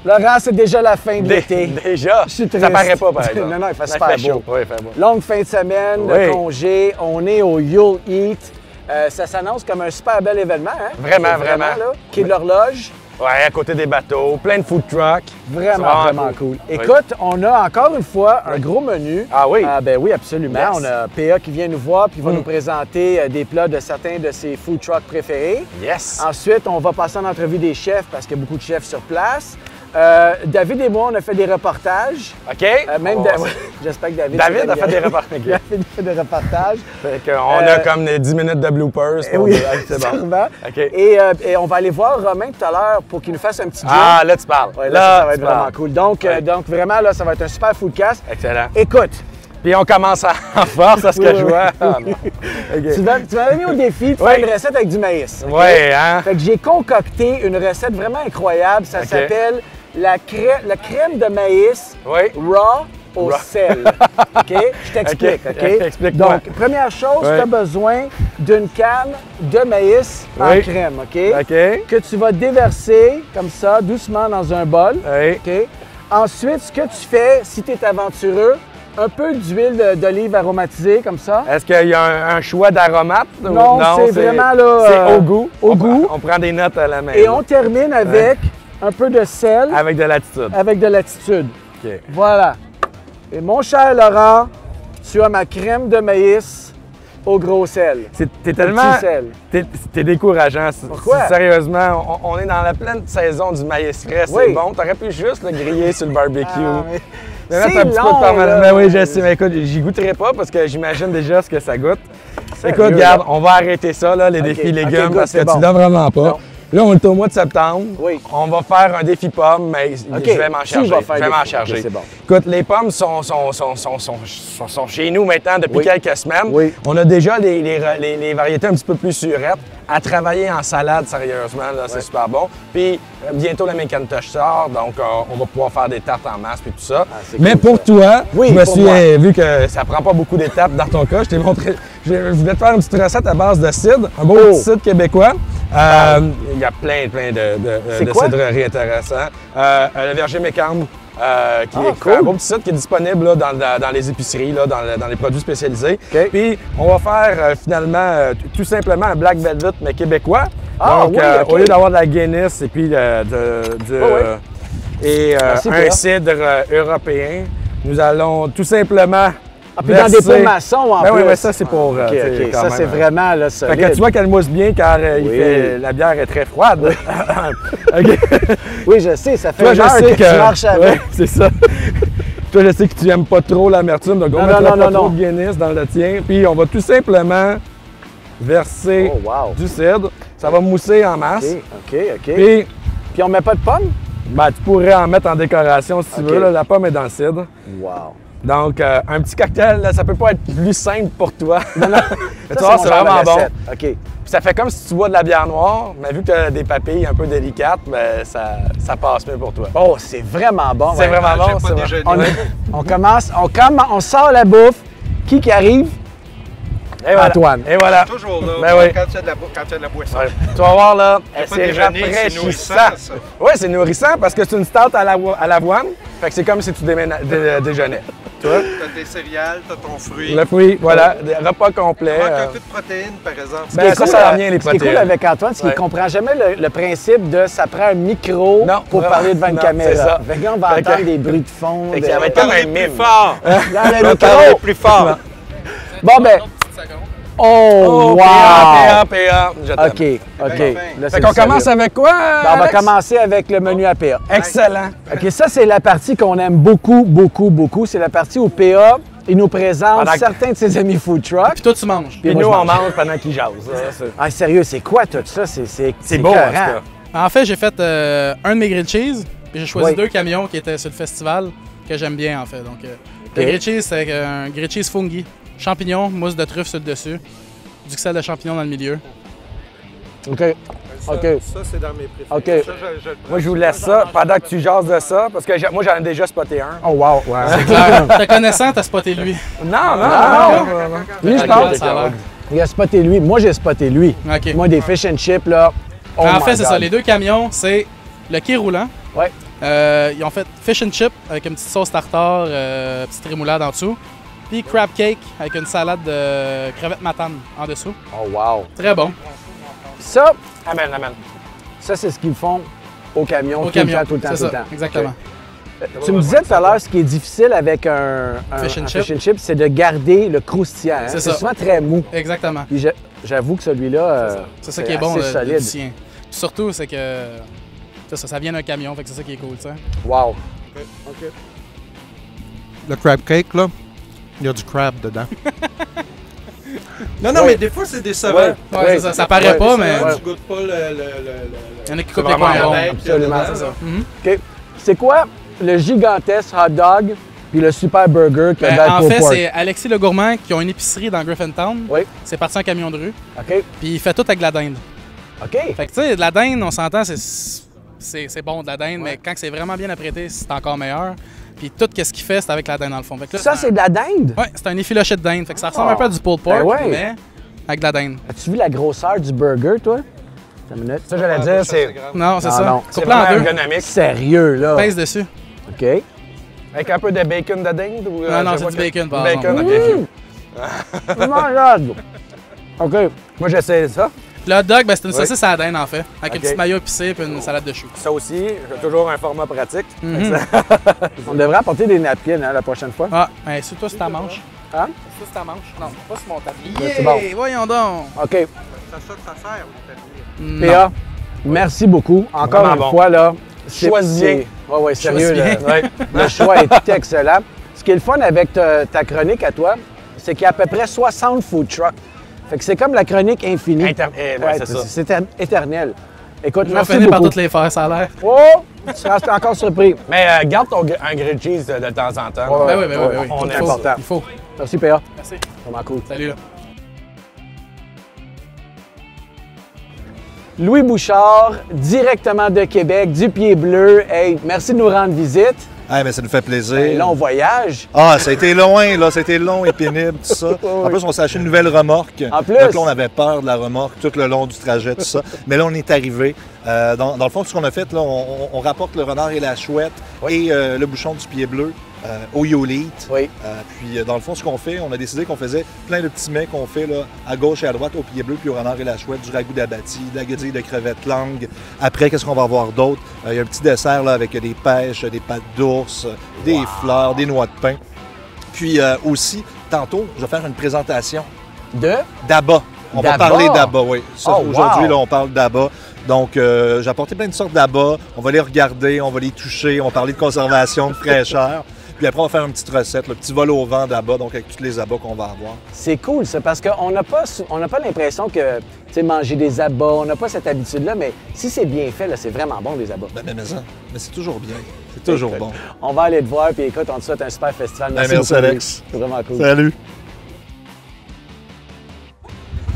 Laurent, c'est déjà la fin de l'été. Déjà? Je suis triste. Ça paraît pas, par exemple. Non, non, il fait Ça super fait beau. chaud. Oui, il fait beau. Longue fin de semaine, de congé. On est au You'll Eat. Ça s'annonce comme un super bel événement, hein? Vraiment, vraiment. Là, Quai de l'Horloge. Oui, à côté des bateaux, plein de food trucks. Vraiment, vraiment cool. Écoute, on a encore une fois un gros menu. Ah oui? Ben oui, absolument. Yes. On a PA qui vient nous voir puis il va nous présenter des plats de certains de ses food trucks préférés. Yes! Ensuite, on va passer en entrevue des chefs parce qu'il y a beaucoup de chefs sur place. David et moi, on a fait des reportages. OK. Même j'espère que David... David a fait des reportages. David a fait des reportages. On a comme 10 minutes de bloopers. Oui, c'est bon. sûrement. OK. Et on va aller voir Romain tout à l'heure pour qu'il nous fasse un petit jeu. Ah, là, tu parles. Ouais, là, ça va être vraiment cool. Donc vraiment, là, ça va être un super foodcast. Excellent. Écoute, Puis on commence en force à ce que je vois. Ah, non. tu m'avais mis au défi de faire une recette avec du maïs. Oui, hein? Fait que j'ai concocté une recette vraiment incroyable. Ça s'appelle la crème de maïs raw au sel. OK? Je t'explique, OK? Explique-moi. Donc, première chose, tu as besoin d'une canne de maïs en crème, OK? Que tu vas déverser comme ça, doucement dans un bol. OK? Ensuite, ce que tu fais, si tu es aventureux, un peu d'huile d'olive aromatisée comme ça. Est-ce qu'il y a un choix d'aromates? Non, c'est vraiment là... c'est au goût. Au goût. On prend des notes à la main. Et on termine avec un peu de sel. Avec de l'attitude. Avec de l'attitude. OK. Voilà. Et mon cher Laurent, tu as ma crème de maïs au gros sel. T'es tellement... T'es décourageant. Pourquoi? Sérieusement, on est dans la pleine saison du maïs frais. C'est bon. T'aurais pu juste le griller sur le barbecue. C'est long, mais oui, je sais. Mais écoute, j'y goûterai pas parce que j'imagine déjà ce que ça goûte. Écoute, regarde, on va arrêter ça, là, les défis légumes, parce que tu l'as vraiment pas. Non. Là, on est au mois de septembre. Oui. On va faire un défi pomme, mais je vais m'en charger. Je vais m'en charger. Bon. Écoute, les pommes sont chez nous maintenant depuis quelques semaines. Oui. On a déjà les variétés un petit peu plus surettes. À travailler en salade, sérieusement, là, c'est super bon. Puis bientôt, la McIntosh sort, donc on va pouvoir faire des tartes en masse et tout ça. Mais cool, pour toi, je me suis vu que ça prend pas beaucoup d'étapes dans ton cas, je t'ai montré, je voulais te faire une petite recette à base de cidre, un beau petit cidre québécois. Il y a plein de cidreries intéressantes. Le verger Mécambre, qui est cool. Un beau petit cidre qui est disponible là, dans les épiceries, là, dans les produits spécialisés. Puis on va faire finalement tout simplement un Black Velvet mais québécois. Donc au lieu d'avoir de la Guinness et puis un cidre européen, nous allons tout simplement puis dans des pots maçons en plus. Oui, mais ça, c'est pour... ça, c'est vraiment là, solide. Fait que tu vois qu'elle mousse bien car la bière est très froide. Oui, je sais, ça fait toi, une heure que tu marches avec. Ouais, c'est ça. Toi, je sais que tu n'aimes pas trop l'amertume, donc on mettra pas trop de Guinness dans le tien. Puis on va tout simplement verser du cidre. Ça va mousser en masse. OK. Puis on met pas de pommes? Ben, tu pourrais en mettre en décoration si tu veux. Là, la pomme est dans le cidre. Wow! Donc, un petit cocktail, là, ça peut pas être plus simple pour toi. Non. Mais tu vois, c'est vraiment bon. OK. Puis ça fait comme si tu bois de la bière noire, mais vu que tu as des papilles un peu délicates, ben, ça passe mieux pour toi. Oh, c'est vraiment bon. C'est vraiment bon. On sort la bouffe. Qui arrive? Et voilà. Antoine. Et voilà. Toujours là, ben quand tu as de la boisson. Ouais. Tu vas voir là, c'est rafraîchissant. Oui, c'est nourrissant parce que c'est une stout à l'avoine. Fait que c'est comme si tu déjeunais. Tu as tes céréales, tu as ton fruit. Le fruit, voilà, des repas complets. Il manque un peu de protéines, par exemple. Ben, ça revient les protéines. Ce qui est cool avec Antoine, c'est qu'il ne comprend jamais le principe de ça prend un micro pour parler devant une caméra. C'est ça. Fait que là, on va entendre des bruits de fond. Ça va être comme un mime. Plus fort. Dans le micro. Plus fort. Bon, ben... Oh, wow! PA. OK. Là, fait qu'on commence avec quoi, on va commencer avec le menu à PA. Excellent. OK, ça, c'est la partie qu'on aime beaucoup. C'est la partie où PA, il nous présente certains de ses amis food truck. Puis toi, tu manges. Puis nous, on mange pendant qu'il jase. Ah, sérieux, c'est quoi tout ça? C'est beau, en fait, j'ai fait un de mes grilled cheese, puis j'ai choisi 2 camions qui étaient sur le festival, que j'aime bien, en fait. Donc, le grilled cheese, c'est un grilled cheese fungi. Champignons, mousse de truffe sur le dessus, du sel de champignons dans le milieu. OK. Ça, c'est dans mes préférés. OK. Ça, moi, je vous laisse ça pendant que tu jases de ça, parce que moi, j'en ai déjà spoté un. Oh, wow. Ouais. C'est clair. Te connaissant, t'as spoté lui. Non. Lui, je pense. Il a spoté lui. Moi, j'ai spoté lui. OK. Moi, des fish and chips, là. En fait, c'est ça. Les 2 camions, c'est le quai roulant. Ouais. Ils ont fait fish and chip avec une petite sauce tartare, petite rémoulade en dessous. Puis crab cake avec une salade de crevettes matane en dessous. Oh wow! Très bon. Ça, Amen. ça c'est ce qu'ils font au camion, Au tout camion, le temps. exactement. Okay. Tu me disais tout à l'heure, ce qui est difficile avec un fish and chip, c'est de garder le croustillant. Hein? C'est souvent très mou. Exactement. Puis j'avoue que celui-là, c'est ça qui est bon, solide. le sien. Puis surtout, c'est que ça vient d'un camion, fait que c'est ça qui est cool, tu sais. Wow! OK. Le crab cake, là, il y a du crab dedans. Non, mais des fois, c'est décevant. Ouais, ça paraît pas, mais... Tu goûtes pas le... Il y en a qui coupent les points ronds. Absolument. C'est ça. OK. C'est quoi le gigantesque hot dog puis le super burger que en fait, c'est Alexis Le Gourmand qui ont une épicerie dans Griffintown. Oui. C'est parti en camion de rue. OK. Puis il fait tout avec de la dinde. OK. Fait que tu sais, de la dinde, on s'entend, c'est bon de la dinde, mais quand c'est vraiment bien apprêté, c'est encore meilleur. Puis tout ce qu'il fait, c'est avec la dinde dans le fond. Fait que là, ça, c'est de la dinde? Oui, c'est un effiloché de dinde. Fait que ça ressemble un peu à du pulled pork, mais avec de la dinde. As-tu vu la grosseur du burger, toi? Une minute. Ça, j'allais dire, c'est... Non, c'est ça. Non. C'est vraiment ergonomique. Sérieux, là? Pèse dessus. OK. Avec un peu de bacon de dinde? Ou, non, c'est du bacon, par bacon, exemple. OK. Malade! OK. Moi, j'essaie ça. Le hot dog, c'est une saucisse à la dinde, en fait. Avec une petite mayo épicée et une salade de choux. Ça aussi, j'ai toujours un format pratique. On devrait apporter des napkins la prochaine fois. Ah, mais sur toi, c'est ta manche. Hein? C'est ta manche. Non, pas sur mon tablier. C'est bon. Voyons donc. OK. C'est ça que ça sert, le tablier. PA, merci beaucoup. Encore une fois, là. Choisis bien. Oui, sérieux. Choisis Le choix est excellent. Ce qui est le fun avec ta chronique à toi, c'est qu'il y a à peu près 60 food trucks. Fait que c'est comme la chronique infinie. C'est ça. C'est éternel. Écoute, Je vais merci finir beaucoup. par toutes les faire, ça a l'air. Oh! Tu seras encore surpris. Mais garde un grilled cheese de temps en temps. Ben oui. On Il est faut. important. Il faut. Merci, PA. Merci. Vraiment cool. Salut, là. Louis Bouchard, directement de Québec, du Pied Bleu. Hey, merci de nous rendre visite. Ah, mais ça nous fait plaisir. Ben, là, on voyage. Ah, ça a été loin, là. Ça a été long et pénible, tout ça. En plus, on s'est acheté une nouvelle remorque. En plus. Donc là, on avait peur de la remorque tout le long du trajet, tout ça. Mais là, on est arrivé. Dans le fond, ce qu'on a fait, là, on rapporte le renard et la chouette et le bouchon du Pied Bleu au Yolite. Oui. Puis, dans le fond, ce qu'on fait, on a décidé qu'on faisait plein de petits mets qu'on fait là, à gauche et à droite au Pied Bleu, puis au renard et la chouette, du ragoût d'abattis, de la guedille de crevettes langue. Après, qu'est-ce qu'on va avoir d'autre? Il y a un petit dessert là, avec des pêches, des pâtes d'ours, des fleurs, des noix de pain. Puis aussi, tantôt, je vais faire une présentation d'abats. On va parler d'abats, oui. Aujourd'hui, là, on parle d'abats. Donc, j'ai apporté plein de sortes d'abats. On va les regarder, on va les toucher, on va parler de conservation, de fraîcheur. Puis après, on va faire une petite recette, le petit vol au vent d'abats, donc avec tous les abats qu'on va avoir. C'est cool, ça, parce qu'on n'a pas l'impression que, tu sais, manger des abats, on n'a pas cette habitude-là, mais si c'est bien fait, là, c'est vraiment bon, les abats. Mais c'est toujours bien. C'est toujours bon. On va aller te voir, puis écoute, on te souhaite un super festival. Merci beaucoup, Alex. C'est vraiment cool. Salut.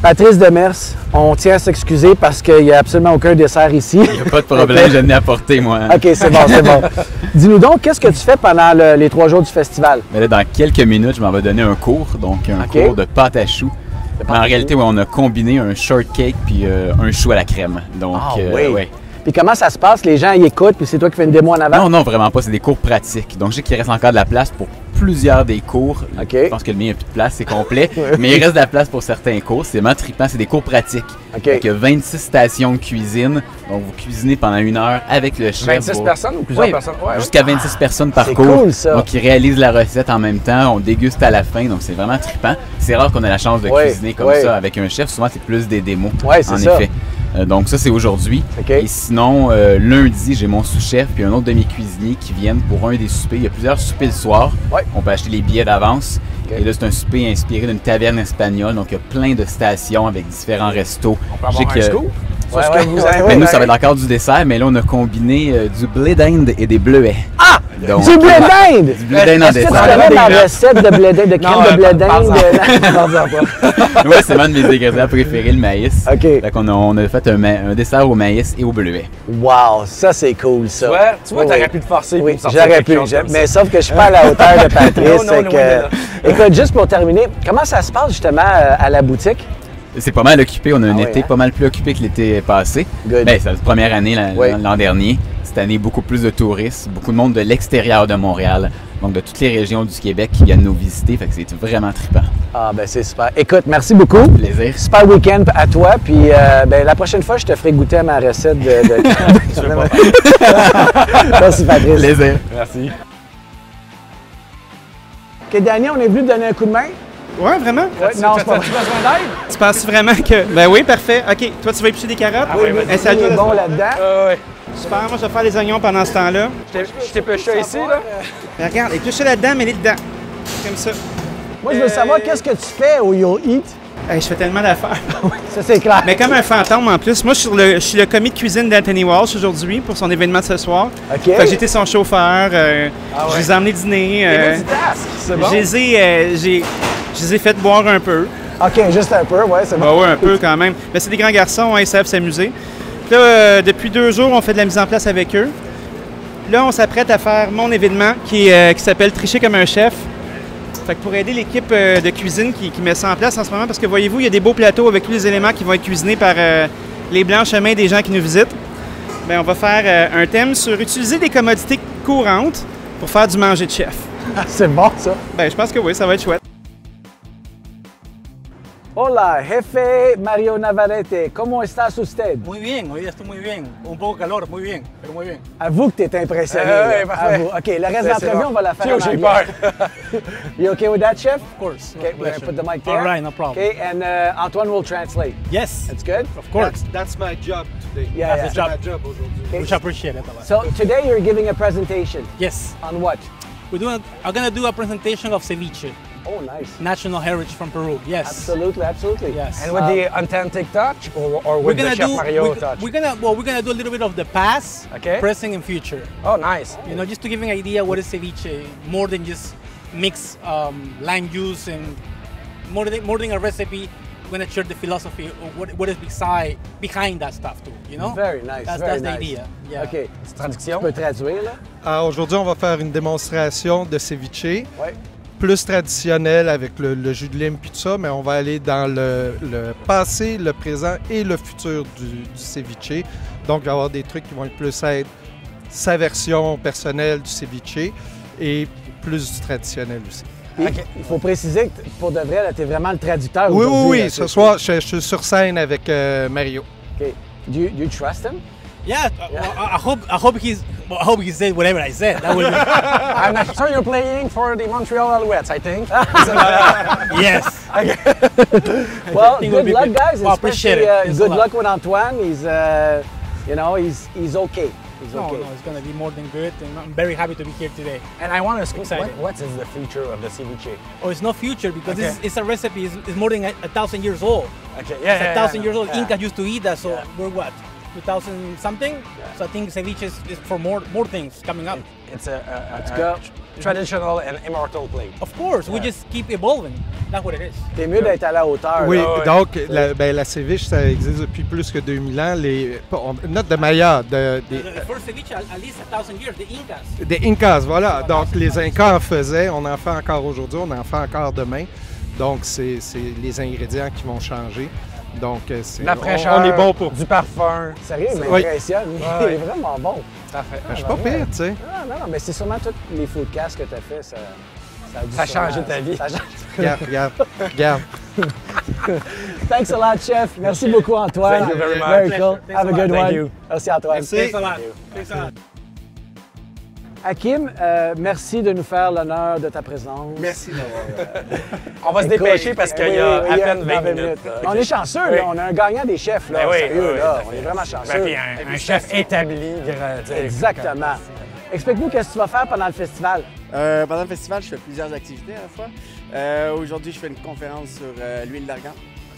Patrice Demers, on tient à s'excuser parce qu'il n'y a absolument aucun dessert ici. Il n'y a pas de problème, je l'ai apporté, moi. OK, c'est bon, c'est bon. Dis-nous donc, qu'est-ce que tu fais pendant les 3 jours du festival? Mais là, dans quelques minutes, je m'en vais donner un cours, donc un cours de pâte à choux. Mais en réalité, on a combiné un shortcake puis un chou à la crème. Donc, oui. Puis comment ça se passe? Les gens y écoutent, puis c'est toi qui fais une démo en avant? Non, vraiment pas. C'est des cours pratiques. Donc, je sais qu'il reste encore de la place pour plusieurs des cours. OK. Je pense que le mien n'a plus de place, c'est complet. Mais il reste de la place pour certains cours. C'est vraiment trippant. C'est des cours pratiques. OK. Donc, il y a 26 stations de cuisine. Donc, vous cuisinez pendant 1 heure avec le chef. 26 personnes ou plusieurs personnes? Ouais, jusqu'à 26 personnes par cours. C'est cool, ça. Donc, ils réalisent la recette en même temps. On déguste à la fin. Donc, c'est vraiment trippant. C'est rare qu'on ait la chance de cuisiner comme ça avec un chef. Souvent, c'est plus des démos. Oui, c'est ça. En effet. Donc ça, c'est aujourd'hui. Okay. Et sinon, lundi, j'ai mon sous-chef puis un autre de mes cuisiniers qui viennent pour un des soupers. Il y a plusieurs soupers le soir. Ouais. On peut acheter les billets d'avance. Okay. Et là, c'est un souper inspiré d'une taverne espagnole. Donc, il y a plein de stations avec différents restos. On peut avoir un scoop? Mais nous, ça va être encore du dessert, mais là, on a combiné du blé d'Inde et des bleuets. Ah! Donc, du blé d'Inde! Du blé d'Inde en dessert. Est-ce que tu connais ma recette de blé d'Inde, de crème de blé d'Inde? Oui, c'est un de mes ingrédients préférés, le maïs. OK. Fait qu'on a fait un dessert au maïs et au bleuet. Wow, ça, c'est cool, ça. Tu vois, t'aurais pu te forcer. Oui, j'aurais pu. Mais sauf que je suis pas à la hauteur de Patrice. Écoute, juste pour terminer, comment ça se passe justement à la boutique? C'est pas mal occupé. On a un été pas mal plus occupé que l'été passé. Ben, c'est la première année l'an dernier. Cette année, beaucoup plus de touristes, beaucoup de monde de l'extérieur de Montréal, donc de toutes les régions du Québec qui viennent nous visiter. Fait que c'est vraiment trippant. Ah, ben c'est super. Écoute, merci beaucoup. Plaisir. Super week-end à toi. Puis ben, la prochaine fois, je te ferai goûter à ma recette de... Merci, Patrice. Plaisir. Merci. OK, Danny, on est venu te donner un coup de main. Ouais, vraiment? Ouais, non, c'est pas vrai. Tu as besoin d'aide? Tu penses vraiment que... Ben oui, parfait. OK, toi, tu vas éplucher des carottes? Ah oui, Il est bon là-dedans. Oui. Super, moi, je vais faire les oignons pendant ce temps-là. Je t'ai pêché ici, là? Mais regarde, éplucher là-dedans, mets-les dedans. Comme ça. Moi, je veux savoir qu'est-ce que tu fais au You'll Eat. Hey, je fais tellement d'affaires. Ça, c'est clair. Mais comme un fantôme en plus. Moi, je suis le commis de cuisine d'Anthony Walsh aujourd'hui pour son événement de ce soir. OK. Fait que j'étais son chauffeur. Je les ai emmenés dîner. C'est bon? Je les ai fait boire un peu. OK, juste un peu, ouais, c'est bon. Bah ouais, un peu quand même. Mais c'est des grands garçons, hein, ils savent s'amuser. Puis là, depuis 2 jours, on fait de la mise en place avec eux. Là, on s'apprête à faire mon événement qui s'appelle Tricher comme un chef. Fait que pour aider l'équipe de cuisine qui met ça en place en ce moment, parce que voyez-vous, il y a des beaux plateaux avec tous les éléments qui vont être cuisinés par les blanches mains des gens qui nous visitent. Bien, on va faire un thème sur utiliser des commodités courantes pour faire du manger de chef. C'est bon, ça. Ben, je pense que oui, ça va être chouette. Hola, jefe Mario Navarrete. ¿Cómo estás usted? Muy bien, hoy estoy muy bien. Un poco calor, muy bien, pero muy bien. Avoue que tu es impressionné. Oui, parfait. Avoue. OK, le reste de l'entrevue, on va la faire en J'ai anglais. peur. You okay with that, chef? Of course. Okay, we're going to put the mic there. All right, no problem. Okay, and Antoine will translate. Yes, That's good? of course. That's my job today. Yeah, That's yeah. the My job aujourd'hui. Which I appreciate it a lot. So today you're giving a presentation. Yes, On what? I'm gonna do a presentation of ceviche, Oh, nice. national heritage from Peru. Yes. Absolutely, absolutely. Yes. And with the authentic touch or with the Chef Mario touch? we're gonna do a little bit of the past, Okay. present, and future. Oh, nice. You know, just to give you an idea what is ceviche, more than just mix lime juice and more than a recipe. We're gonna share the philosophy of what is behind that stuff too. You know. Very nice, That's very the nice. idea. Yeah. OK. Traduction? Tu peux traduire, là? Alors aujourd'hui, on va faire une démonstration de ceviche. Ouais. Plus traditionnel avec le jus de lime puis tout ça, mais on va aller dans le passé, le présent et le futur du ceviche. Donc, il va y avoir des trucs qui vont être plus être sa version personnelle du ceviche et plus du traditionnel aussi. Okay. Il faut préciser que pour de vrai, tu es vraiment le traducteur Oui, aujourd'hui. oui, là, ce soir, je suis sur scène avec Mario. OK. Do you trust him? Yeah, I hope he said whatever I said. That will I'm sure you're playing for the Montreal Alouettes, I think. yes. Well, think we'll good be luck, good. guys. Well, appreciate Especially, it. Thanks a good lot. luck with Antoine. He's, he's okay. He's No, okay. no, it's gonna be more than good, and I'm very happy to be here today. And I want to ask, Excited. what is the future of the ceviche? Oh, it's no future because Okay. it's a recipe. It's more than a 1,000 years old. Okay, It's 1,000 years old. Yeah. Inca used to eat that, so we're what? 2000 something? So I think ceviche is for more things coming up. It's a go. traditional and immortal plate. Of course, we just keep evolving. That's what it is. T'es mieux d'être à la hauteur. Oui, là. ouais. donc la ceviche, ça existe depuis plus que 2000 ans. Note de Maya, The first ceviche, at least 1,000 years, the Incas. des Incas, voilà. Donc les Incas en faisaient, on en fait encore aujourd'hui, on en fait encore demain. Donc c'est les ingrédients qui vont changer. Donc La fraîcheur, on est bon pour. du parfum. Sérieux, il Oui. m'impressionne. Il est vraiment bon. Parfait. Je suis pas pire, tu sais. Non, mais c'est sûrement tous les foodcasts que tu as fait, ça a dû Ça a sûrement- changé ta vie. ça a changé- Regarde. Thanks a lot, chef. Merci beaucoup, Antoine. Thank you very much. Very cool. Pleasure. Have a good Thank one. you. Merci, Antoine. Thanks a lot. Thanks a lot. Hakim, merci de nous faire l'honneur de ta présence. Merci d'avoir. On va se Écoute, dépêcher parce qu'il y a à peine 20 minutes. On est chanceux, Oui. là. On a un gagnant des chefs, là. Ben oui, Sérieux, oui, là. tout à On fait. est vraiment Ben, chanceux. puis un chef établi. tu sais. Exactement. Explique-nous qu'est-ce que tu vas faire pendant le festival. Pendant le festival, je fais plusieurs activités à la fois. Aujourd'hui, je fais une conférence sur l'huile d'argan.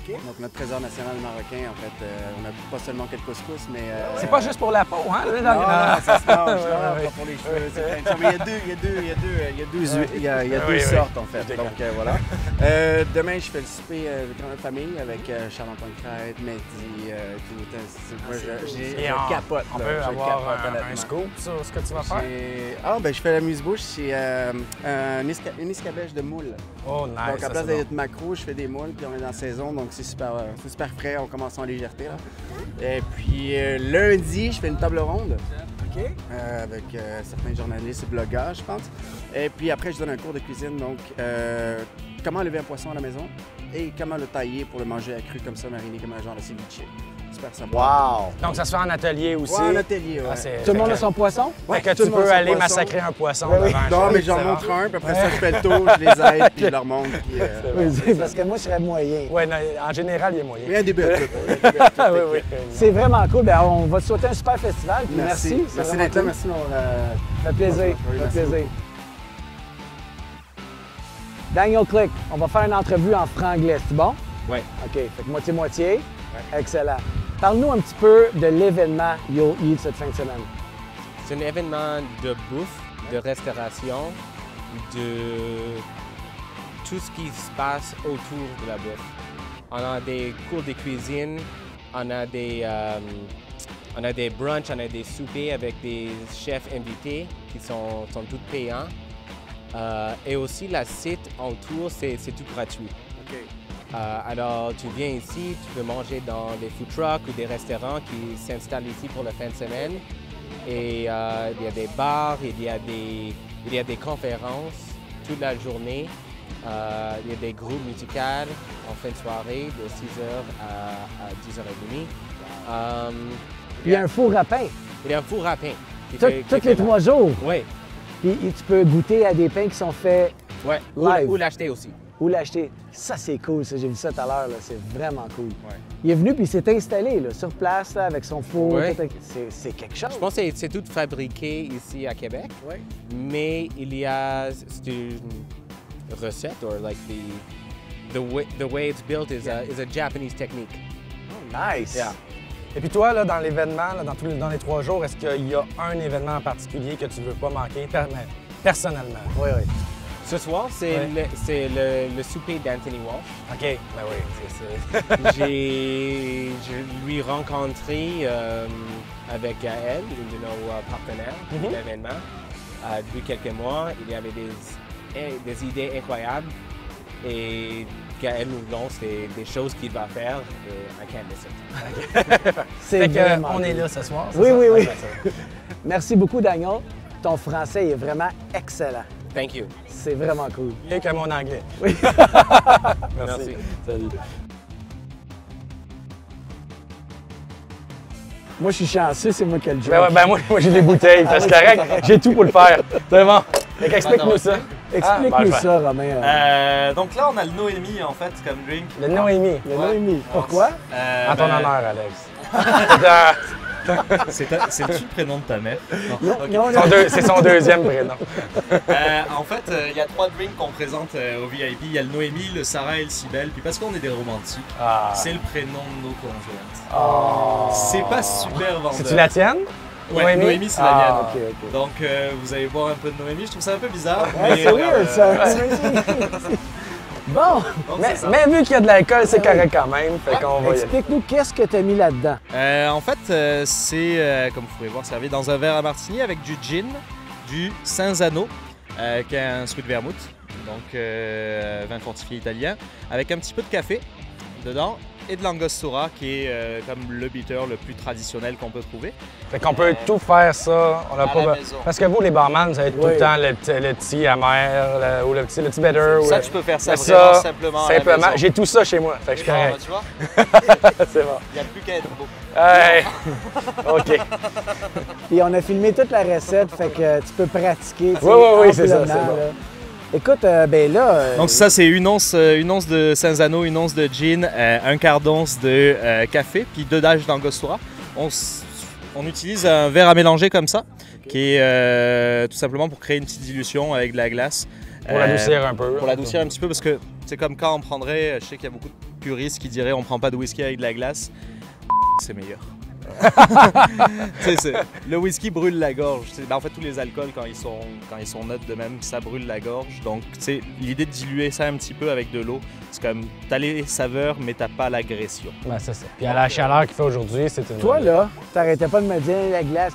Donc, notre trésor national marocain, en fait, on n'a pas seulement que le couscous, mais... C'est pas juste pour la peau, hein? Non, ça se mange, non, pas pour les cheveux, c'est plein de choses. Mais il y a deux sortes, en fait. Donc, voilà. Demain, je fais le souper de grande famille avec Charles-Antoine Crête, Mehdi, moi, je capote. On là, peut je avoir capote, un honnêtement. scoop sur ce que tu vas faire? Je fais la muse-bouche, c'est une escabèche de moule. Oh, nice. Donc, à ça, place c'est d'être macro, je fais des moules, puis on est dans la saison, donc c'est super frais, on commence en légèreté. Là. Et puis lundi, je fais une table ronde. Avec certains journalistes et blogueurs, je pense. Et puis après, je donne un cours de cuisine, donc comment lever un poisson à la maison et comment le tailler pour le manger à cru comme ça, mariné comme un genre de ceviche. Super sympa. Wow! Donc ça se fait en atelier aussi? Ouais, en atelier, ouais. Tout le monde a son poisson? Ouais, que tu peux aller massacrer un poisson devant un Non, mais j'en montre un, puis après ça, je fais le tour, je les aide, puis je leur montre. Oui, parce que moi, je serais moyen. Oui, en général, il est moyen. Il y a un début à tout. Oui. C'est vraiment cool. Bien, on va te souhaiter un super festival. Puis merci. Merci d'être là. Merci. Ça fait plaisir. Ça fait plaisir. Daniel Click, on va faire une entrevue en franglais, c'est bon? Oui. OK, fait que moitié-moitié. Ouais. Excellent. Parle-nous un petit peu de l'événement You'll Eat cette fin de semaine. C'est un événement de bouffe, de restauration, de tout ce qui se passe autour de la bouffe. On a des cours de cuisine, on a des brunchs, on a des soupers avec des chefs invités qui sont tous payants. Et aussi, la site autour, c'est tout gratuit. Okay. Alors, tu viens ici, tu peux manger dans des food trucks ou des restaurants qui s'installent ici pour la fin de semaine. Et il y a des bars, il y a des conférences toute la journée. Il y a des groupes musicaux en fin de soirée de 6h à 10h30. Il y a un four à pain. Il y a un four à pain. Tous les 3 jours. Oui. Puis tu peux goûter à des pains qui sont faits live. Ou l'acheter aussi. Ou l'acheter. Ça, c'est cool. J'ai vu ça tout à l'heure. C'est vraiment cool. Ouais. Il est venu puis il s'est installé là, sur place là, avec son four. Ouais. C'est quelque chose. Je pense que c'est tout fabriqué ici à Québec. Ouais. Mais il y a une recette, or like the way it's built is a Japanese technique. Oh, nice. Yeah. Et puis toi, là, dans l'événement, dans les 3 jours, est-ce qu'il y a un événement en particulier que tu ne veux pas manquer personnellement? Oui. Ce soir, c'est le souper d'Anthony Walsh. OK, ben oui, c'est Je lui rencontré avec Gaël, une de nos partenaires de l'événement, depuis quelques mois. Il y avait des idées incroyables et Gaël nous lance des choses qu'il va faire et I can't miss it. C'est vraiment on est là ce soir. Oui. Merci beaucoup, Daniel. Ton français est vraiment excellent. Thank you. C'est vraiment cool. Mieux que mon anglais. Oui. Merci. Salut. Moi, je suis chanceux, c'est moi qui ai le job. Moi j'ai des bouteilles, c'est correct. J'ai tout pour le faire. C'est bon. Explique-nous ça. Explique-nous ça, Romain. Donc là, on a le Noémie, en fait, comme drink. Le Noémie. Le Noémie. Pourquoi? En ton honneur, Alex. C'est-tu le prénom de ta mère? Non. C'est son deuxième prénom. En fait, il y a 3 drinks qu'on présente au VIP. Il y a le Noémie, le Sarah et le Cybèle. Puis parce qu'on est des romantiques, c'est le prénom de nos conjointes. C'est pas super vendeur. C'est-tu la tienne? Ouais, Noémie, c'est la mienne. Okay. Donc, vous allez boire un peu de Noémie. Je trouve ça un peu bizarre. C'est weird, ça. Bon, mais vu qu'il y a de l'alcool, c'est correct quand même. Explique-nous, qu'est-ce que tu as mis là-dedans? En fait, c'est, comme vous pouvez voir, servi dans un verre à martini avec du gin, du Cinzano, qui est un fruit de vermouth, donc vin fortifié italien, avec un petit peu de café dedans et de l'angostura, qui est comme le bitter le plus traditionnel qu'on peut trouver. Fait qu'on peut tout faire ça. On a pas... Parce que vous, les barman, vous avez tout le temps le petit amer ou le petit bitter. Ça, tu peux faire ça vraiment simplement à la maison. J'ai tout ça chez moi. Fait que je suis correct. Tu vois? C'est bon. Il n'y a plus qu'à être beau. Hey. OK. Puis on a filmé toute la recette, fait que tu peux pratiquer. Oui, c'est ça. Écoute, ben là... Donc ça, c'est une once de Cinzano, une once de gin, un quart d'once de café, puis 2 dages d'angostura. On utilise un verre à mélanger comme ça, qui est tout simplement pour créer une petite dilution avec de la glace. Pour l'adoucir un peu. Pour l'adoucir un petit peu, parce que c'est comme quand on prendrait, je sais qu'il y a beaucoup de puristes qui diraient on prend pas de whisky avec de la glace. C'est meilleur. Le whisky brûle la gorge. En fait, tous les alcools, quand ils sont neutres de même, ça brûle la gorge. Donc, l'idée de diluer ça un petit peu avec de l'eau, c'est comme, t'as les saveurs, mais t'as pas l'agression. Ben, c'est ça. Puis à la chaleur qu'il fait aujourd'hui, c'est une... Toi, là, t'arrêtais pas de me dire la glace,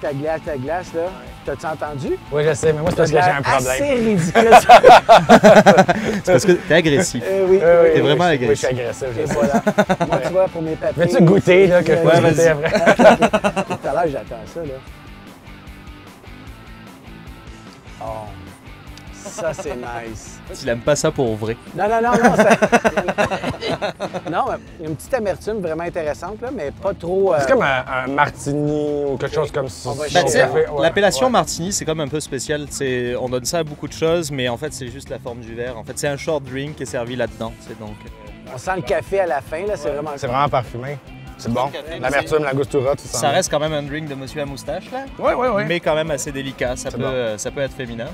là. T'as-tu entendu? Oui, je sais, mais moi, c'est parce que j'ai un problème. C'est ridicule. C'est parce que t'es agressif. Oui. T'es vraiment agressif. Oui, je suis agressif. Et voilà. Moi, tu vois, pour mes papiers... Veux-tu goûter, là, que je peux goûter après? Tout à l'heure, j'attends ça, là. Oh, ça, c'est nice. Tu l'aimes pas ça pour vrai? Non. Non, mais il y a une petite amertume vraiment intéressante, là, mais pas trop... C'est comme un martini ou quelque chose comme ça. L'appellation martini, c'est comme un peu spécial. On donne ça à beaucoup de choses, mais en fait, c'est juste la forme du verre. En fait, c'est un short drink qui est servi là-dedans. On sent le café à la fin, là, c'est vraiment... C'est vraiment parfumé. C'est bon. L'amertume, l'angostura, tout ça. Ça reste quand même un drink de monsieur à moustache, là. Oui. Mais quand même assez délicat. Ça peut être féminin.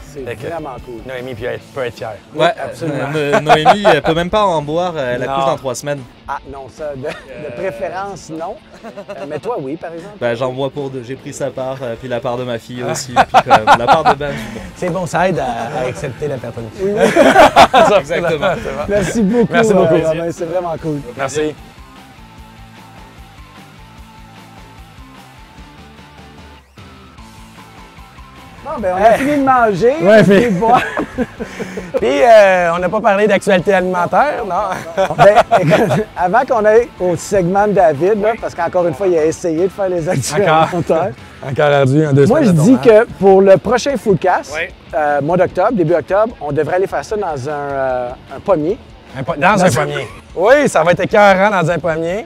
C'est vraiment cool. Noémie peut être fière. Oui, absolument. Noémie, elle peut même pas en boire. Elle accouche dans 3 semaines. Ah non, ça, de préférence, non. Mais toi, oui, par exemple. Ben, j'en bois pour deux. J'ai pris sa part, puis la part de ma fille aussi, puis la part de Ben. C'est bon, ça aide à accepter la paternité. Oui. Exactement. Merci beaucoup. Merci beaucoup. Romain, c'est vraiment cool. Merci. Bon, ben, on a fini de manger, puis de boire. Puis, on n'a pas parlé d'actualité alimentaire, non? Ben, écoute, avant qu'on aille au segment de David, là, parce qu'encore une fois, il a essayé de faire les actualités alimentaires. Encore rendu un 2 Moi, je dis que pour le prochain Foodcast, mois d'octobre, début octobre, on devrait aller faire ça dans un pommier. Dans un pommier. Oui, ça va être écœurant dans un pommier.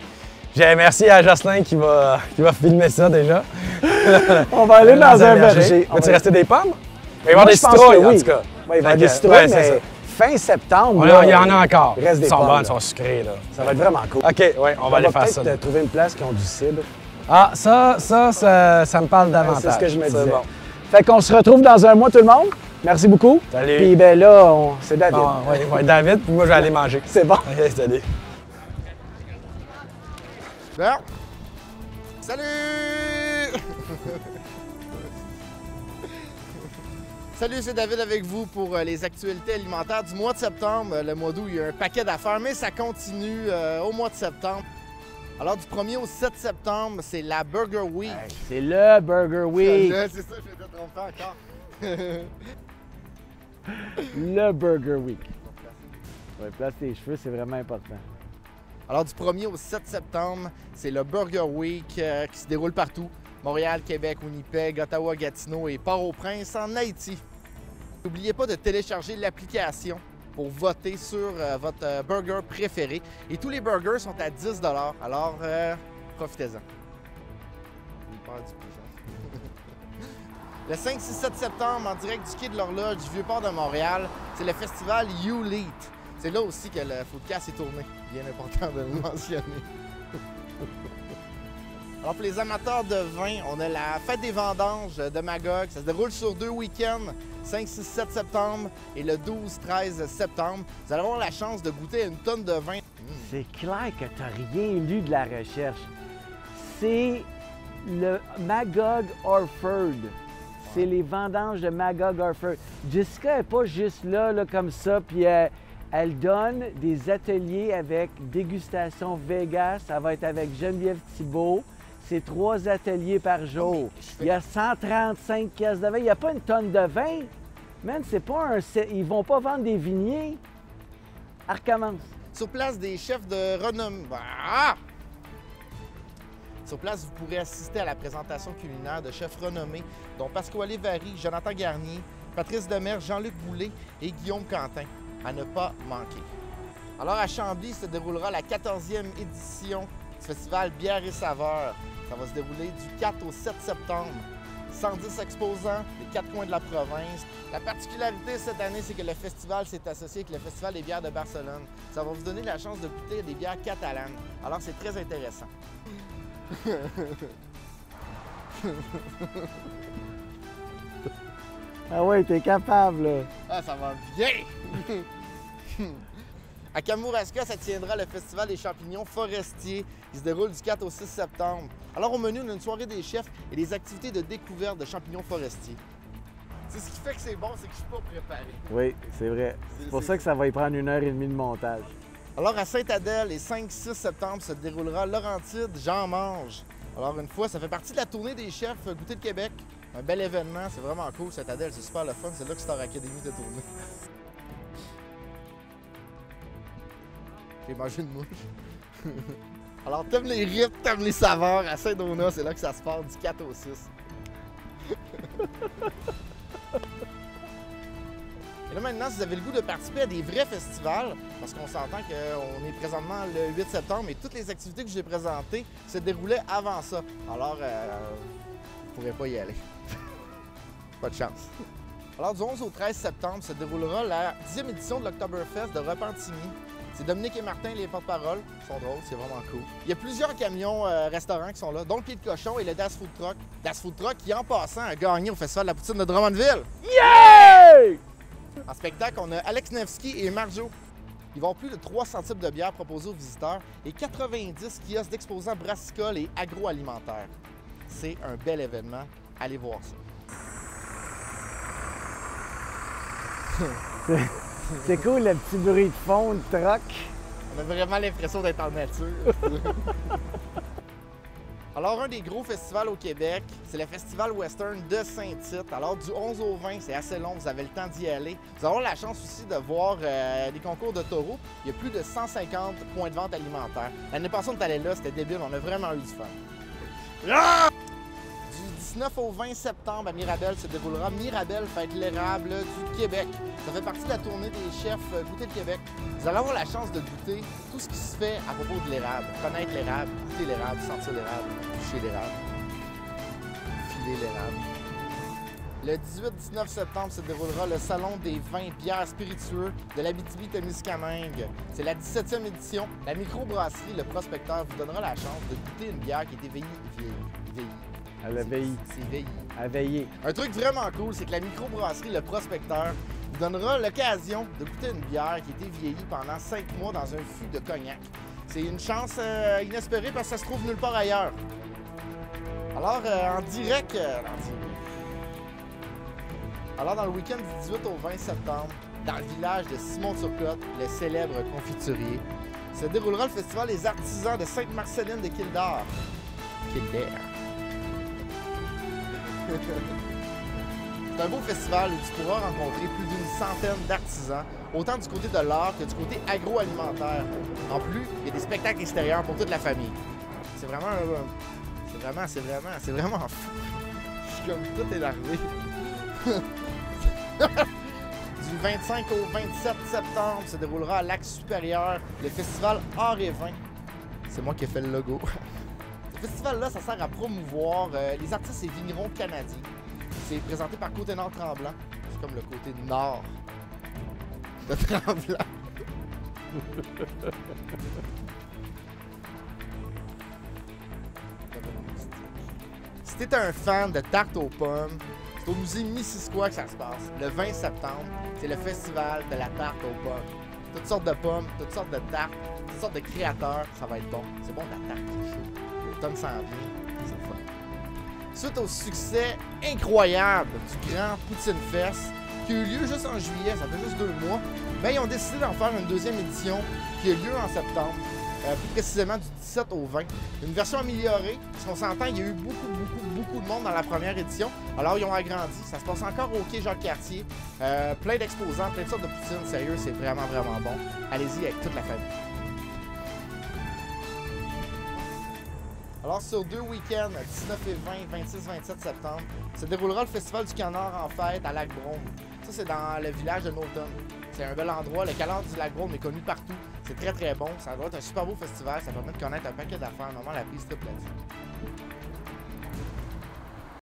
Merci à Jocelyn qui va filmer ça déjà. On va aller dans un verger. Veux-tu rester des pommes? Il va y avoir des citrouilles, en tout cas. Oui, il va y avoir des citrouilles, mais fin septembre, il y en a encore. Il reste des pommes. Ils sont bonnes, ils sont sucrées. Là. Ça va être vraiment cool. OK, oui, on va aller faire ça. On va peut-être trouver une place qui a du cidre. Ah, ça me parle davantage. C'est ce que je me disais. Bon. Fait qu'on se retrouve dans un mois, tout le monde. Merci beaucoup. Salut. Puis ben là, c'est David. Oui, David, puis moi, je vais aller manger. C'est bon. OK, salut. Bon. Salut! Salut, c'est David avec vous pour les actualités alimentaires du mois de septembre. Le mois d'août, il y a un paquet d'affaires, mais ça continue au mois de septembre. Alors, du 1er au 7 septembre, c'est la Burger Week. Hey, c'est le Burger Week. C'est ça, je vais te tromper encore. Le Burger Week. Ouais, place tes cheveux, c'est vraiment important. Alors, du 1er au 7 septembre, c'est le Burger Week qui se déroule partout. Montréal, Québec, Winnipeg, Ottawa, Gatineau et Port-au-Prince en Haïti. N'oubliez pas de télécharger l'application pour voter sur votre burger préféré. Et tous les burgers sont à 10 $. Alors, profitez-en. Le 5, 6, 7 septembre, en direct du quai de l'Horloge du Vieux-Port de Montréal, c'est le festival You Lead. C'est là aussi que le Foodcast est tourné. Bien important de le mentionner. Alors, pour les amateurs de vin, on a la fête des vendanges de Magog. Ça se déroule sur 2 week-ends, 5, 6, 7 septembre et le 12, 13 septembre. Vous allez avoir la chance de goûter une tonne de vin. C'est clair que tu n'as rien lu de la recherche. C'est le Magog Orford. C'est les vendanges de Magog Orford. Jessica n'est pas juste là comme ça, puis elle donne des ateliers avec dégustation Vegas. Ça va être avec Geneviève Thibault. C'est 3 ateliers par jour. Il y a 135 caisses de vin. Il n'y a pas une tonne de vin. Man, c'est pas un... Ils vont pas vendre des vigniers. Elle recommence. Sur place, des chefs de renommée. Ah! Sur place, vous pourrez assister à la présentation culinaire de chefs renommés, dont Pasquale Vary, Jonathan Garnier, Patrice Demers, Jean-Luc Boulay et Guillaume Quentin. À ne pas manquer. Alors, à Chambly se déroulera la 14e édition du festival Bière et Saveurs. Ça va se dérouler du 4 au 7 septembre. 110 exposants des 4 coins de la province. La particularité cette année, c'est que le festival s'est associé avec le Festival des bières de Barcelone. Ça va vous donner la chance de goûter des bières catalanes. Alors, c'est très intéressant. Ah ouais, t'es capable, là. Ah, ça va bien! À Kamouraska, ça tiendra le Festival des champignons forestiers. Il se déroule du 4 au 6 septembre. Alors, au menu, on a une soirée des chefs et des activités de découverte de champignons forestiers. C'est ce qui fait que c'est bon, c'est que je suis pas préparé. Oui, c'est vrai. C'est pour ça que ça va y prendre 1h30 de montage. Alors, à Sainte-Adèle, les 5-6 septembre, se déroulera Laurentide Jean Mange. Alors, une fois, ça fait partie de la tournée des chefs Goûter de Québec. Un bel événement, c'est vraiment cool, Citadel, c'est super le fun, c'est là que Star Academy était tourné. J'ai mangé une mouche. Alors, t'aimes les rips, t'aimes les saveurs, à Saint-Donat, c'est là que ça se passe du 4 au 6. Et là maintenant, si vous avez le goût de participer à des vrais festivals, parce qu'on s'entend qu'on est présentement le 8 septembre et toutes les activités que je vous ai présentées se déroulaient avant ça. Alors, vous ne pourrez pas y aller. Pas de chance. Alors, du 11 au 13 septembre se déroulera la 10e édition de l'Oktoberfest de Repentigny. C'est Dominique et Martin, les porte-parole. Ils sont drôles, c'est vraiment cool. Il y a plusieurs camions restaurants qui sont là, dont le Pied de Cochon et le Das Food Truck. Das Food Truck qui, en passant, a gagné au Festival de la Poutine de Drummondville. Yeah! En spectacle, on a Alex Nevsky et Marjo. Ils vont avoir plus de 300 types de bières proposées aux visiteurs et 90 kiosques d'exposants brassicoles et agroalimentaires. C'est un bel événement. Allez voir ça. C'est cool le petit bruit de fond, de truck. On a vraiment l'impression d'être en nature. Alors, un des gros festivals au Québec, c'est le Festival Western de Saint-Tite. Alors, du 11 au 20, c'est assez long, vous avez le temps d'y aller. Vous allez avoir la chance aussi de voir des concours de taureaux. Il y a plus de 150 points de vente alimentaires. L'année passée, on est allé là, c'était débile, on a vraiment eu du fun. Ah! Du 19 au 20 septembre à Mirabel se déroulera Mirabel Fête l'érable du Québec. Ça fait partie de la tournée des chefs Goûter le Québec. Vous allez avoir la chance de goûter tout ce qui se fait à propos de l'érable. Connaître l'érable, goûter l'érable, sentir l'érable, toucher l'érable, filer l'érable. Le 18-19 septembre se déroulera le Salon des vins, bières, spiritueux de l'Abitibi-Témiscamingue. C'est la 17e édition. La microbrasserie Le Prospecteur vous donnera la chance de goûter une bière qui est éveillée. Elle a veillé. C'est veillé. Elle a veillé. Un truc vraiment cool, c'est que la microbrasserie Le Prospecteur vous donnera l'occasion de goûter une bière qui a été vieillie pendant 5 mois dans un fût de cognac. C'est une chance inespérée parce que ça se trouve nulle part ailleurs. Alors, en direct... Alors, dans le week-end du 18 au 20 septembre, dans le village de Simon-Turcotte, le célèbre confiturier, se déroulera le Festival des artisans de Sainte-Marceline de Kildare. Kildare. C'est un beau festival où tu pourras rencontrer plus d'une centaine d'artisans, autant du côté de l'art que du côté agroalimentaire. En plus, il y a des spectacles extérieurs pour toute la famille. C'est vraiment fou. Je suis comme tout énervé. Du 25 au 27 septembre se déroulera à Lac-Supérieur le festival Art et Vin. C'est moi qui ai fait le logo. Ce festival-là, ça sert à promouvoir les artistes et vignerons canadiens. C'est présenté par Côté Nord Tremblant. C'est comme le côté nord de Tremblant. Si t'es un fan de tarte aux pommes, c'est au musée Missisquoi que ça se passe. Le 20 septembre, c'est le festival de la tarte aux pommes. Toutes sortes de pommes, toutes sortes de tartes, toutes sortes de créateurs, ça va être bon. C'est bon de la tarte, c'est chaud. L'automne s'en vient, c'est le fun. Suite au succès incroyable du Grand Poutine Fest, qui a eu lieu juste en juillet, ça fait juste 2 mois, bien, ils ont décidé d'en faire une 2e édition qui a lieu en septembre, plus précisément du 17 au 20. Une version améliorée, parce qu'on s'entend, il y a eu beaucoup de monde dans la première édition. Alors, ils ont agrandi. Ça se passe encore au quai Jacques-Cartier. Plein d'exposants, plein de sortes de poutines. Sérieux, c'est vraiment bon. Allez-y avec toute la famille. Alors, sur 2 week-ends, 19 et 20, 26-27 septembre, se déroulera le Festival du Canard en fête à Lac-Brome. Ça, c'est dans le village de Naughton. C'est un bel endroit. Le canard du Lac-Brome est connu partout. C'est très bon. Ça doit être un super beau festival. Ça permet de connaître un paquet d'affaires. Normalement, la piste triple là-dessus.